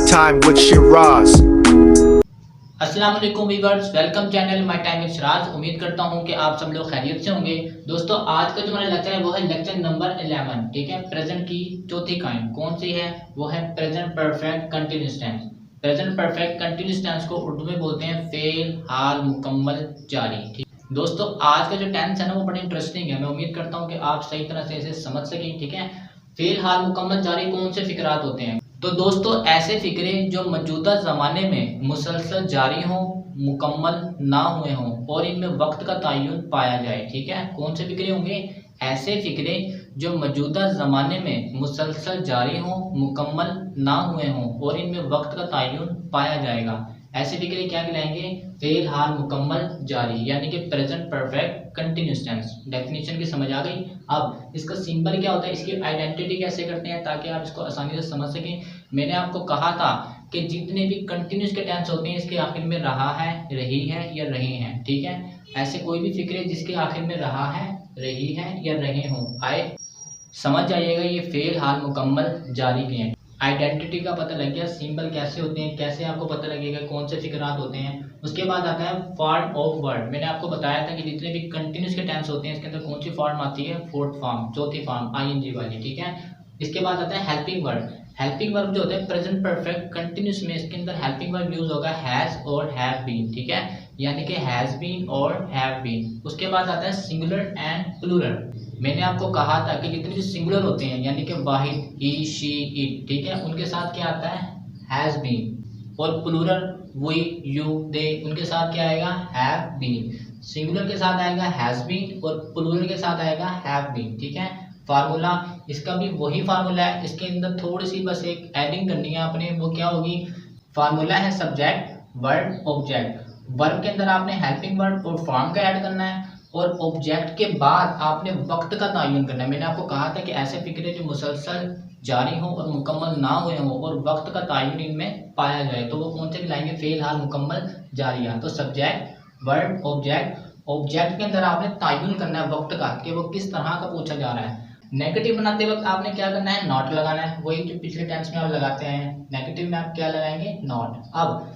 Time with Shiraz. अस्सलाम वालेकुम viewers, welcome channel my time with Siraj. उम्मीद करता हूं कि आप सब लोग खैरियत से होंगे। दोस्तों, आज का जो हमारा लेक्चर है वो है लेक्चर नंबर 11। ठीक है, प्रेजेंट की चौथी काइंड कौन सी है? वो है present perfect continuous tense. Present perfect continuous tense को उर्दू में बोलते हैं फेल, हाल, मुकम्मल, जारी। ठीक, दोस्तों आज का जो टेंस है ना वो बड़ा इंटरेस्टिंग है। मैं उम्मीद करता हूँ कि आप सही तरह से इसे समझ सकें। ठीक है, फेल, हाल, मुकम्मल, जारी कौन से फिक्रात होते हैं? तो दोस्तों ऐसे फिक्रे जो मौजूदा ज़माने में मुसलसल जारी हों, मुकम्मल ना हुए हों और इनमें वक्त का तयन पाया जाए। ठीक है, कौन से फिक्रे होंगे? ऐसे फिक्रे जो मौजूदा ज़माने में मुसलसल जारी हों, मुकम्मल ना हुए हों और इनमें वक्त का तयन पाया जाएगा। ऐसे फिक्रे क्या कहलाएंगे? फेल, हाल, मुकम्मल, जारी, यानी कि present perfect continuous tense. Definition की समझ आ गई। अब इसका सिंबल क्या होता है, इसकी आइडेंटिटी कैसे करते हैं ताकि आप इसको आसानी से समझ सकें। मैंने आपको कहा था कि जितने भी कंटिन्यूअस के टेंस होते हैं इसके आखिर में रहा है, रही है या रहे हैं। ठीक है, ऐसे कोई भी फिक्रे जिसके आखिर में रहा है, रही है या रहे हों आए, समझ जाइएगा ये फेल, हाल, मुकम्मल, जारी के हैं। आइडेंटिटी का पता लग गया, सिंबल कैसे होते हैं, कैसे आपको पता लगेगा कौन से फिक्रात होते हैं। उसके बाद आता है फॉर्म ऑफ वर्ड। मैंने आपको बताया था कि जितने भी कंटिन्यूअस के टेंस होते हैं इसके अंदर कौन सी फॉर्म आती है? फोर्थ फॉर्म, चौथी फॉर्म, आईएनजी वाली। ठीक है, इसके बाद आता है हेल्पिंग वर्ड। हेल्पिंग वर्ब जो होते हैं प्रेजेंट परफेक्ट कंटिन्यूअस में इसके अंदर हेल्पिंग वर्ब यूज होगा हैज और हैव बीन। ठीक है, यानी कि हैज बीन और हैव बीन। उसके बाद आता है सिंगुलर एंड प्लूरल। मैंने आपको कहा था कि जितने भी सिंगुलर होते हैं यानी कि वाहिद, ही, शी, इट, ठीक है, उनके साथ क्या आता है? Has been. और प्लूरल वी, यू, दे, उनके साथ क्या आएगा? Have been. सिंगुलर के साथ आएगा हैज बीन और प्लूरल के साथ आएगा हैव बीन। ठीक है, फार्मूला इसका भी वही फार्मूला है, इसके अंदर थोड़ी सी बस एक एडिंग करनी है आपने। वो क्या होगी? फार्मूला है सब्जेक्ट, वर्ब, ऑब्जेक्ट। वर्ब के अंदर आपने हेल्पिंग वर्ब और फॉर्म का ऐड करना है और ऑब्जेक्ट के बाद आपने वक्त का तयन करना है। मैंने आपको कहा था कि ऐसे फिक्रे जो मुसलसल जारी हो और मुकम्मल ना हुए हों और वक्त का तयन इनमें पाया जाए तो वो कौन से कहलाएंगे? फेल, हाल, मुकम्मल, जारिया। तो सब्जेक्ट, वर्ब, ऑब्जेक्ट। ऑब्जेक्ट के अंदर आपने तयन करना है वक्त का कि वो किस तरह का पूछा जा रहा है। नेगेटिव बनाते वक्त आपने क्या करना है? नॉट लगाना है, वही जो पिछले टेंस में आप लगाते हैं। नेगेटिव में आप क्या लगाएंगे? नॉट। अब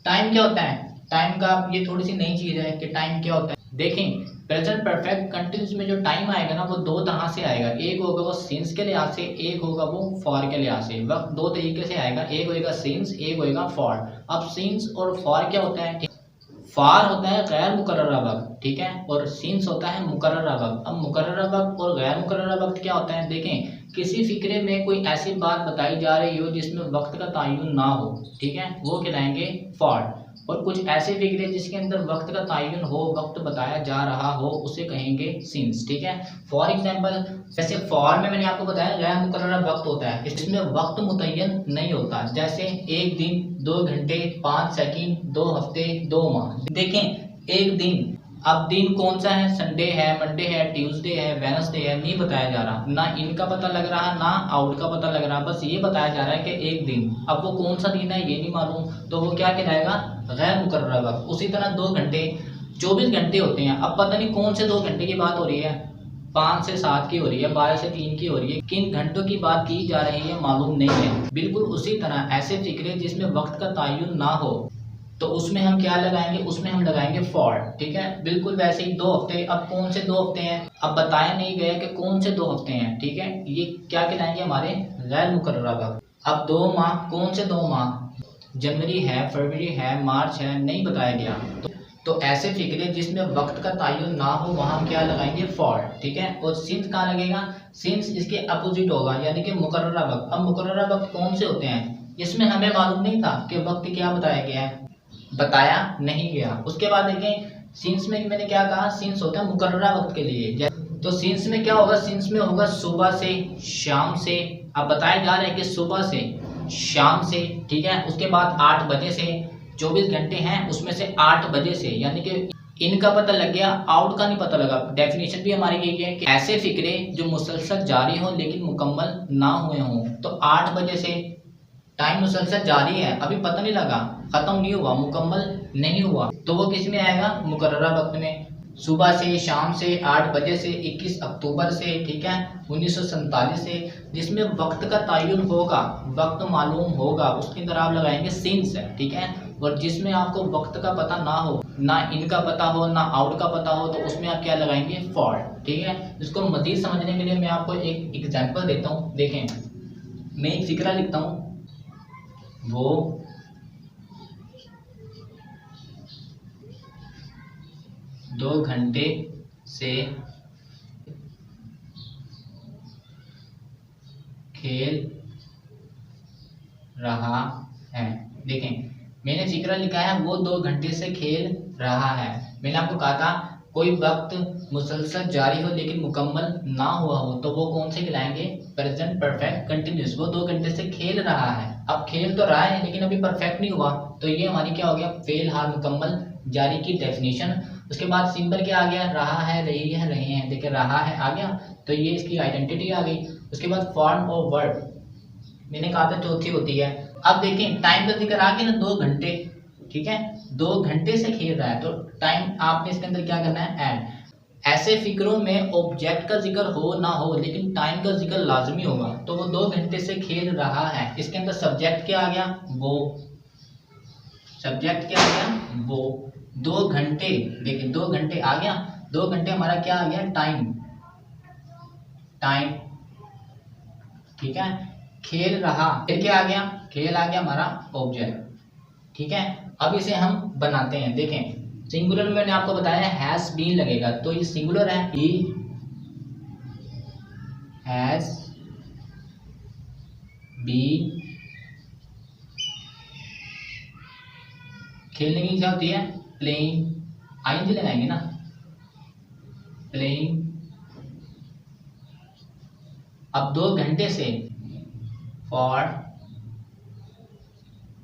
टाइम क्या होता है? टाइम का ये थोड़ी सी नई चीज है कि टाइम क्या होता है। देखें, प्रेजेंट परफेक्ट कंटिन्यूअस में जो टाइम आएगा ना वो दो तरह से आएगा। एक होगा वो सिंस के लिहाज से, एक होगा वो फॉर के लिहाज से। वक्त दो तरीके से आएगा, एक होगा सिंस, एक होगा फॉर। अब सिंस और फॉर क्या होता है? फार होता है गैर मुकर्ररा वक्त, ठीक है, और सिंस होता है मुकर्ररा वक्त। अब मुकर्ररा वक्त और गैर मुकर्ररा वक्त क्या होता है? देखें, किसी फिक्रे में कोई ऐसी बात बताई जा रही हो जिसमें वक्त का तयन ना हो, ठीक है, वो कहलाएंगे फॉर। और कुछ ऐसे फिक्रे जिसके अंदर वक्त का तयन हो, वक्त बताया जा रहा हो, उसे कहेंगे सिंस। ठीक है, फॉर एग्जाम्पल जैसे फॉर में मैंने आपको बताया गैर मुकर्ररा वक्त होता है, इसमें वक्त मुतय्यन नहीं होता। जैसे एक दिन, 2 घंटे, 5 सेकंड, 2 हफ्ते, 2 माह। देखें, एक दिन, अब दिन कौन सा है? संडे है, मंडे है, ट्यूसडे है, वेडनेसडे है, नहीं बताया जा रहा। ना इनका पता लग रहा, ना आउट का पता लग रहा, बस ये बताया जा रहा है कि एक दिन। अब वो कौन सा दिन है ये नहीं मालूम, तो वो क्या कहलाएगा? गैर मुकर्ररा वक्त। उसी तरह 2 घंटे, 24 घंटे होते हैं। अब पता नहीं कौन से 2 घंटे की बात हो रही है, 5 से 7 की हो रही है, 12 से 3 की हो रही है, किन घंटों की बात की जा रही है मालूम नहीं है। बिल्कुल उसी तरह ऐसे फिक्रे जिसमें वक्त का तयन ना हो तो उसमें हम क्या लगाएंगे? उसमें हम लगाएंगे फॉर। ठीक है, बिल्कुल वैसे ही 2 हफ्ते। अब कौन से 2 हफ्ते हैं? अब बताया नहीं गया कि कौन से 2 हफ्ते हैं। ठीक है, ये क्या कहलाएंगे? हमारे गैर मुकर्ररा वक्त। अब 2 माह, कौन से 2 माह? जनवरी है, फरवरी है, मार्च है, नहीं बताया गया। तो ऐसे फिक्रे जिसमें वक्त का तयन ना हो वहां हम क्या लगाएंगे? फॉर। ठीक है, और सिंस कहाँ लगेगा? सिंस इसके अपोजिट होगा यानी कि मुकर्ररा वक्त। अब मुकर्ररा वक्त कौन से होते हैं? इसमें हमें मालूम नहीं था कि वक्त क्या बताया गया है, बताया नहीं गया। उसके बाद देखें, सिंस में मैंने क्या कहा? सिंस होता है मुकर्ररा वक्त के लिए। तो सिंस में क्या होगा? सिंस में होगा सुबह से, शाम से। अब बताया जा रहा है कि सुबह से, शाम से, ठीक है, उसके बाद 8 बजे से। 24 घंटे हैं, उसमें से 8 बजे से, यानी कि इनका पता लग गया, आउट का नहीं पता लगा। डेफिनेशन भी हमारी यही है कि ऐसे फिक्रे जो मुसलसल जारी हो लेकिन मुकम्मल ना हुए हों। तो 8 बजे से टाइम मुसलसल जारी है, अभी पता नहीं लगा, खत्म नहीं हुआ, मुकम्मल नहीं हुआ, तो वो किस में आएगा? मुकर्ररा वक्त में। सुबह से शाम से 8 बजे से 21 अक्टूबर से, ठीक है, 1947 से, जिसमें वक्त का तयन होगा, वक्त मालूम होगा, उसके अंदर आप लगाएंगे सिंस है, ठीक है। और जिसमें आपको वक्त का पता ना हो, ना इनका पता हो, ना आउट का पता हो, तो उसमें आप क्या लगाएंगे, फॉर, ठीक है। इसको मजीद समझने के लिए मैं आपको एक एग्जांपल देता हूँ। देखें, मैं एक फिक्रा लिखता हूँ, वो 2 घंटे से खेल रहा है। देखें, मैंने फिक्रा लिखा है वो 2 घंटे से खेल रहा है। मैंने आपको कहा था कोई वक्त मुसलसल जारी हो लेकिन मुकम्मल ना हुआ हो तो वो कौन से कहलाएंगे, प्रेजेंट परफेक्ट कंटिन्यूस। वो 2 घंटे से खेल रहा है, अब खेल तो रहा है लेकिन अभी परफेक्ट नहीं हुआ, तो ये हमारी क्या हो गया, फेल हाल मुकम्मल जारी की डेफिनेशन। उसके बाद सिंपल क्या आ गया, रहा है, रही है, रहे हैं। देखिए रहा है आ गया, तो ये इसकी आइडेंटिटी आ गई। उसके बाद फॉर्म ऑफ वर्ब मैंने कहा था चौथी होती है। अब देखें टाइम का जिक्र आ गया ना, 2 घंटे, ठीक है, 2 घंटे से खेल रहा है, तो टाइम आपने इसके अंदर क्या करना है, ऐड। ऐसे फिक्रों में ऑब्जेक्ट का जिक्र हो ना हो लेकिन टाइम का जिक्र लाजमी होगा, तो वो 2 घंटे से खेल रहा है, इसके अंदर सब्जेक्ट क्या आ गया, वो। सब्जेक्ट क्या आ गया, वो। 2 घंटे, देखिए 2 घंटे आ गया, 2 घंटे हमारा क्या आ गया, टाइम, टाइम, ठीक है। खेल रहा, फिर क्या आ गया, खेल आ गया हमारा ऑब्जेक्ट, ठीक है। अब इसे हम बनाते हैं। देखें सिंगुलर में मैंने आपको बताया हैज बीन लगेगा, तो ये सिंगुलर है, ही हैज बीन। खेलने की क्या होती है, प्लेइंग, आईएनजी लगाएंगे ना, प्लेइंग। अब 2 घंटे से, फॉर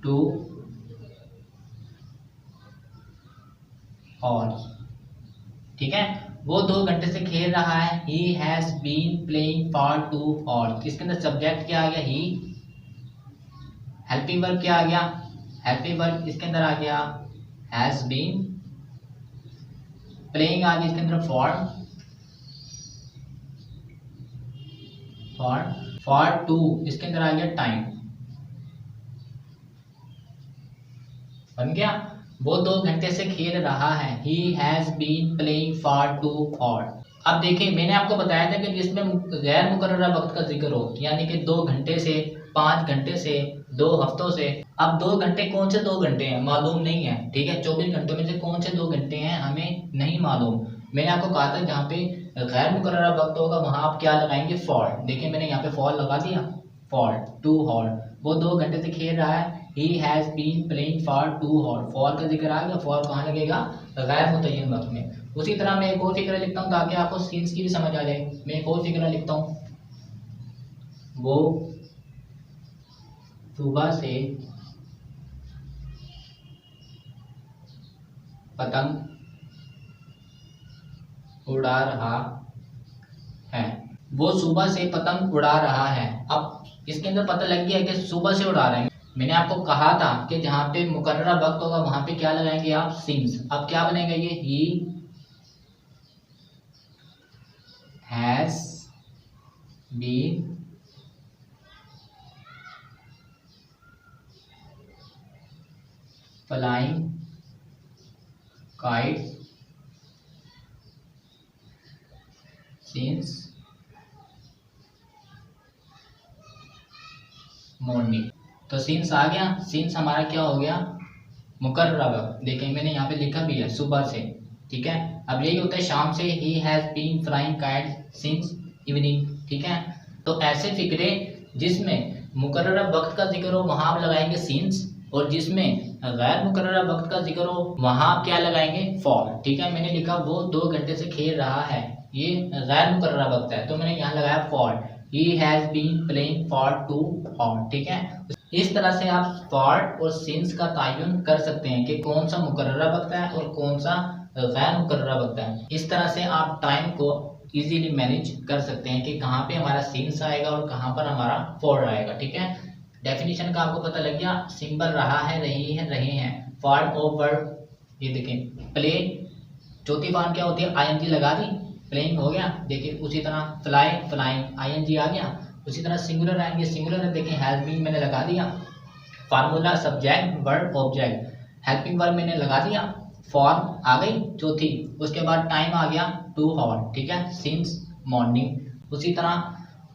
2 हॉर्स, ठीक है। वो 2 घंटे से खेल रहा है, he has been playing for 2 hours. इसके अंदर सब्जेक्ट क्या आ गया, ही। हेल्पिंग वर्ब क्या आ गया, हेल्पिंग वर्ब इसके अंदर आ गया हैज बीन। प्लेइंग आ गया इसके अंदर फॉर 2, इसके अंदर आ गया टाइम, बन गया। वो 2 घंटे से खेल रहा है, he has been playing for 2 hours. अब देखिए मैंने आपको बताया था कि जिसमें गैर मुकर्ररा वक्त का जिक्र हो, यानी कि 2 घंटे से, 5 घंटे से, 2 हफ्तों से। अब 2 घंटे कौन से 2 घंटे हैं मालूम नहीं है, ठीक है। 24 घंटों में से कौन से 2 घंटे हैं हमें नहीं मालूम। मैंने आपको कहा था जहाँ पे गैर मुकर्ररा वक्त होगा वहां आप क्या लगाएंगे, फॉर। देखिए मैंने यहाँ पे फॉर लगा दिया, फॉर 2 हॉर्स। वो 2 घंटे से खेल रहा है, he has been playing for 2 hours। For का जिक्र आ गया, फॉर कहाँ लगेगा, गैर मुतय्यन वक्त में। उसी तरह मैं एक और फिक्रा लिखता हूँ ताकि आपको सीन्स की भी समझ आ जाए। मैं एक और फिक्रा लिखता हूँ, वो सुबह से पतंग उड़ा रहा है। वो सुबह से पतंग उड़ा रहा है। अब इसके अंदर पता लग गया कि सुबह से उड़ा रहे हैं। मैंने आपको कहा था कि जहां पे मुकर्ररा वक्त होगा वहां पे क्या लगाएंगे आप, सिंस। अब क्या बनेगा ये, he has been flying kites since morning. तो सिंस आ गया, सिंस हमारा क्या हो गया, मुकर्ररा वक्त। देखें मैंने यहाँ पे लिखा भी है सुबह से, ठीक है। अब यही होता है शाम से, he has been flying kites since evening, ठीक है। तो ऐसे फिक्रे जिसमें मुकर्ररा वक्त का जिक्र हो वहां आप लगाएंगे सिंस, और जिसमें गैर मुकर्ररा वक्त का जिक्र हो वहां आप क्या लगाएंगे, फॉर, ठीक है। मैंने लिखा वो 2 घंटे से खेल रहा है, ये गैर मुकर्ररा वक्त है, तो मैंने यहाँ लगाया for, he has been playing for 2 hours, ठीक है। इस तरह से आप फॉर और सिंस का तयन कर सकते हैं कि कौन सा मुकर्ररा वक्त है और कौन सा गैर मुकर्ररा वक्त है। इस तरह से आप टाइम को इजीली मैनेज कर सकते हैं कि कहाँ पे हमारा सिंस आएगा और कहाँ पर हमारा फॉर आएगा, ठीक है। डेफिनेशन का आपको पता लग गया, सिंपल रहा है, रही है, रहे हैं। फॉर्म ऑफ वर्ब ये देखें, प्ले चौथी फॉर्म क्या होती है, आईएनजी लगा दी, प्लेइंग हो गया। देखिए उसी तरह फ्लाई, फ्लाइंग, आईएनजी आ गया। उसी तरह सिंगुलर आएंगे, सिंगुलर है देखिए हैज बीन मैंने लगा दिया। Formula subject verb object, helping verb मैंने लगा दिया, फॉर्म आ गई चौथी। उसके बाद टाइम आ गया 2 आवर, ठीक है, सिंस मॉर्निंग। उसी तरह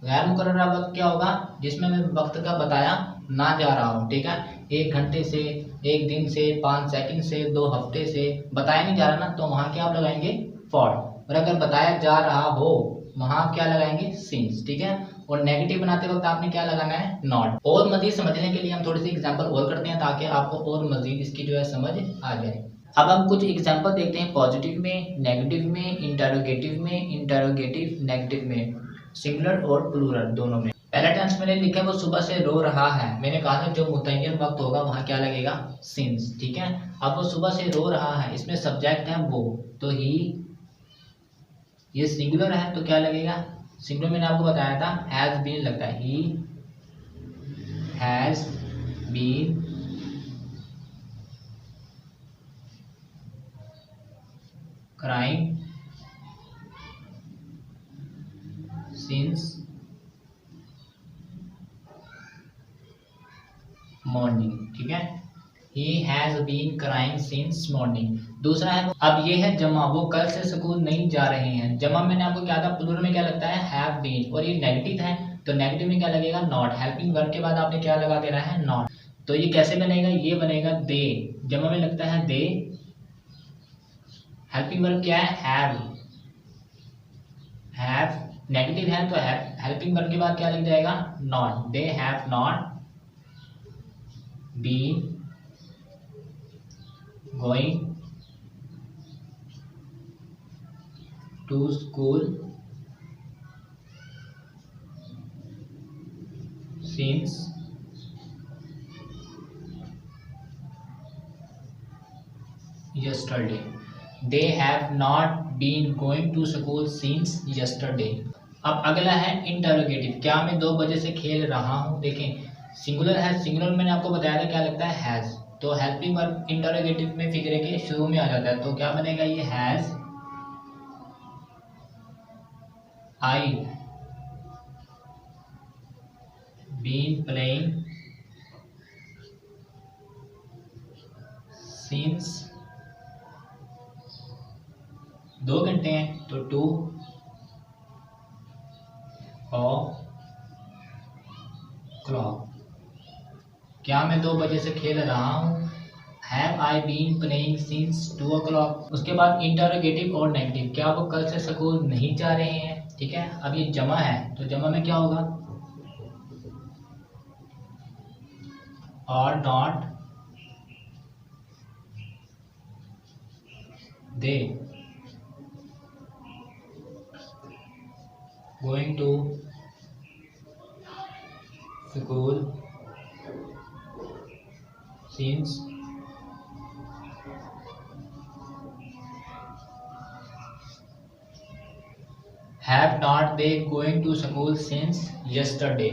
गैर मुकर्ररा वक्त क्या होगा, जिसमें मैं वक्त का बताया ना जा रहा हूँ, ठीक है, 1 घंटे से, 1 दिन से, 5 सेकंड से, 2 हफ्ते से बताया नहीं जा रहा ना, तो वहाँ क्या आप लगाएंगे फॉर। और अगर बताया जा रहा हो वहाँ क्या लगाएंगे सिंस, ठीक है। और नेगेटिव बनाते वक्त आपने क्या लगाना है नॉट। और मजीद समझने के लिए हम थोड़ी सी एग्जांपल और करते हैं ताकि आपको और मजीद इसकी जो है समझ आ जाए। अब हम कुछ एग्जांपल देखते हैं पॉजिटिव में, नेगेटिव में, इंटरोगेटिव में, इंटरोगेटिव नेगेटिव में, सिंगुलर और प्लूरल दोनों में। पहला टेंस मैंने लिखा है वो सुबह से रो रहा है, मैंने कहा था जो मुतय्यन वक्त होगा वहाँ क्या लगेगा सिंस, ठीक है। अब वो सुबह से रो रहा है, इसमें सब्जेक्ट है वो, तो ही, ये सिंगुलर है तो क्या लगेगा सिंगुलर, मैंने आपको बताया था हैज बीन लगता है, he has been crying since morning, ठीक है, he has been crying since morning. दूसरा है, अब ये है जमा, वो कल से स्कूल नहीं जा रहे हैं। जमा मैंने आपको क्या था प्लूरल में क्या लगता है हैव बीन, और ये नेगेटिव है तो नेगेटिव में क्या लगेगा नॉट। हेल्पिंग वर्ब के बाद आपने क्या लगा देना है नॉट। तो ये कैसे बनेगा, ये बनेगा दे, जमा में लगता है दे, हेल्पिंग वर्ब क्या है हैव, नेगेटिव है तो हेल्पिंग वर्ब के बाद क्या लग जाएगा not. They have not been going to school since yesterday. They have not been going to school since yesterday. अब अगला है इंटरोगेटिव, क्या मैं 2 बजे से खेल रहा हूँ। देखें सिंगुलर है, सिंगुलर मैंने आपको बताया था क्या लगता है हैज, तो हेल्पिंग वर्ब इंटरोगेटिव में फिक्रे के शुरू में आ जाता है, तो क्या बनेगा ये has I been playing since, 2 घंटे हैं तो 2 o'clock। क्या मैं 2 बजे से खेल रहा हूँ, have I been playing since 2 o'clock। उसके बाद इंटरोगेटिव और नेगेटिव, क्या वो कल से स्कूल नहीं जा रहे हैं, ठीक है। अब ये जमा है तो जमा में क्या होगा और not they going to school since have not they going to school since yesterday।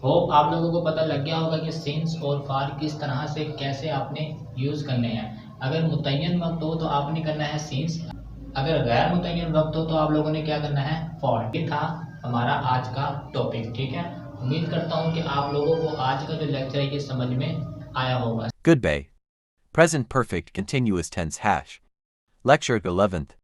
Hope आप लोगों को पता लग गया होगा कि सिंस और फार किस तरह से कैसे आपने यूज़ करने हैं। अगर मुतय्यन वक्त हो तो आपने करना है सिंस, अगर गैर मुतय्यन वक्त हो तो आप लोगों ने क्या करना है फॉर। ये था हमारा आज का टॉपिक, ठीक है। उम्मीद करता हूँ कि आप लोगों को आज का जो लेक्चर है ये समझ में आया होगा। Good day. Present perfect continuous tense hash. Lecture 11th.